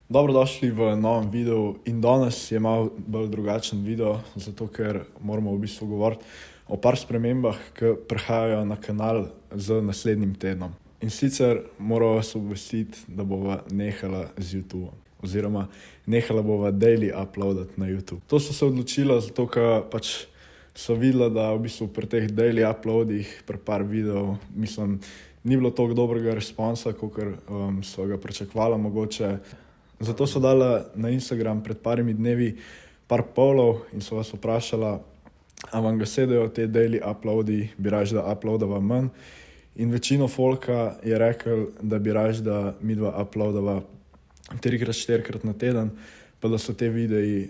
Dobrodošli v novem videu in danes je malo bolj drugačen video, zato ker moramo v bistvu govoriti o par spremembah, ki prihajajo na kanal z naslednjim tednom. In sicer moramo vas obvestiti, da bova nehala z YouTubeom, oziroma nehala bova daily uploadati na YouTube. To so se odločila, zato ker pač so videla, da v bistvu pri teh daily uploadih, pri par videov, ni bilo toliko dobrega responsa, kakor so ga pričakovala mogoče. Zato so dala na Instagram pred parimi dnevi par pollov in so vas vprašala, a vam ga sedajo te daily uploadi, bi raje, da uploadava manj. In večino folka je rekel, da bi raje, da midva uploadava 3-4 na teden, pa da so te videi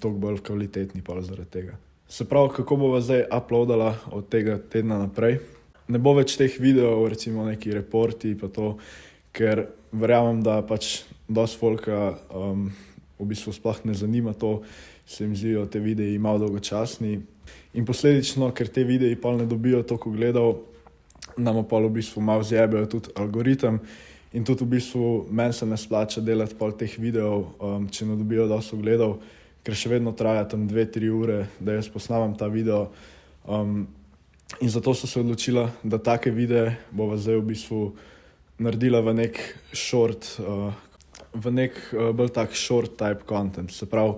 toliko bolj kvalitetni pa zaradi tega. Se pravi, kako bova zdaj uploadala od tega tedna naprej. Ne bo več teh videov, recimo neki reporti pa to, ker verjamem, da pač dosti folka v bistvu sploh ne zanima to, se jim zdijo te videi malo dolgočasni. In posledično, ker te videi pol ne dobijo toliko gledov, nam pol v bistvu malo zjebejo tudi algoritem. In tudi v bistvu meni se ne splača delati pol teh videov, če ne dobijo dosti gledov, ker še vedno traja tam 2-3 ure, da jaz posnamem ta video. In zato so se odločila, da take videe bova zdaj v bistvu naredila v nek bolj tak short type content. Se pravi,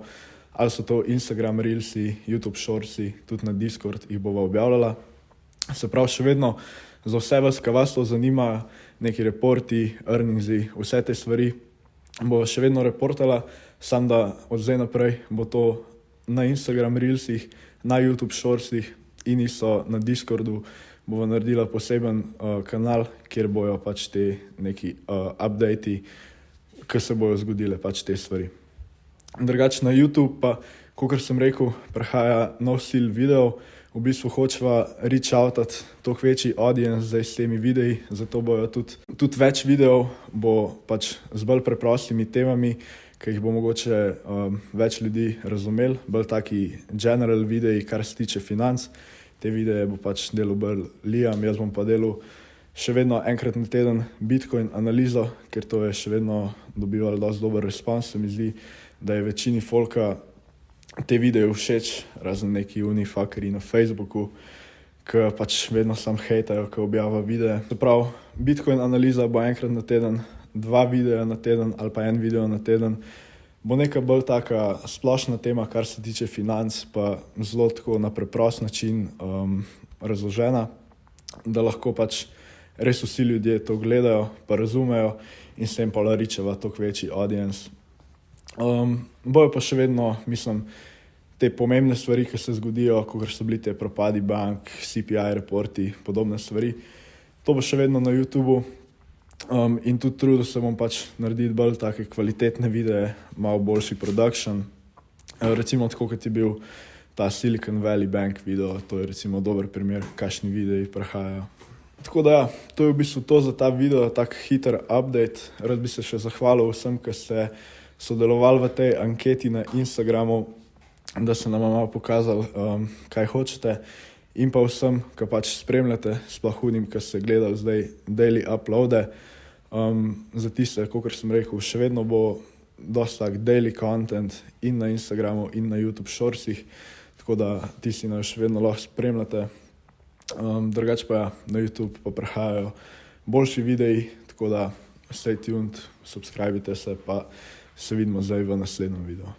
ali so to Instagram Reelsi, YouTube Shortsi, tudi na Discord jih bova objavljala. Se pravi, še vedno za vse vas, ki vas to zanima, neki reporti, earningsi, vse te stvari, bova še vedno reportala, samo da od zdaj naprej bo to na Instagram Reelsih, na YouTube Shortsih in isto na Discordu bova naredila poseben kanal, kjer bojo pač te neki updatei, ki se bojo zgodile pač te stvari. Drugače na YouTube pa, kakor sem rekel, prihaja nov stil videov. V bistvu hočeva reach outati toliko večji audience zdaj s temi videi, zato bojo tudi več videov bo pač z bolj preprostimi temami, ki jih bo mogoče več ljudi razumel, bolj taki general videi, kar se tiče financ. Te videe bo pač delal bolj Liam, jaz bom pa delal še vedno enkrat na teden Bitcoin analizo, ker to je še vedno dobivalo dosti dober respons. Se mi zdi, da je večini folka te videe všeč, razen neki fuckeri na Facebooku, ki pač vedno sam hejtajo, ki objavlja videe. Se pravi, Bitcoin analiza bo enkrat na teden, 2 videa na teden ali pa 1 video na teden. Bo neka bolj taka splošna tema, kar se tiče financ, pa zelo tako na preprost način razložena, da lahko pač res vsi ljudje to gledajo, pa razumejo in s tem pa reachava toliko večji audience. Bojo pa še vedno, te pomembne stvari, ki se zgodijo, kakor so bili te propadi bank, CPI reporti, podobne stvari. To bo še vedno na YouTubeu. In tudi trudil se bom pač narediti bolj take kvalitetne videe, malo boljši production. Recimo tako, kot je bil ta Silicon Valley Bank video, to je recimo dober primer, kakšni videi prihajajo. Tako da ja, to je v bistvu to za ta video, tak hiter update. Rad bi se še zahvalil vsem, ki ste sodelovali v tej anketi na Instagramu, da se nam malo pokazali, kaj hočete. In pa vsem, ki pač spremljate, sploh unim, ki ste gledali zdaj daily uploade. Za tiste, kakor sem rekel, še vedno bo dosti tak daily content in na Instagramu in na YouTube Shortsih, tako da tisti nas še vedno lahko spremljate. Drugače pa ja, na YouTube pa prihajajo boljši videi, tako da stay tuned, subscribite se, pa se vidimo zdaj v naslednjem videu.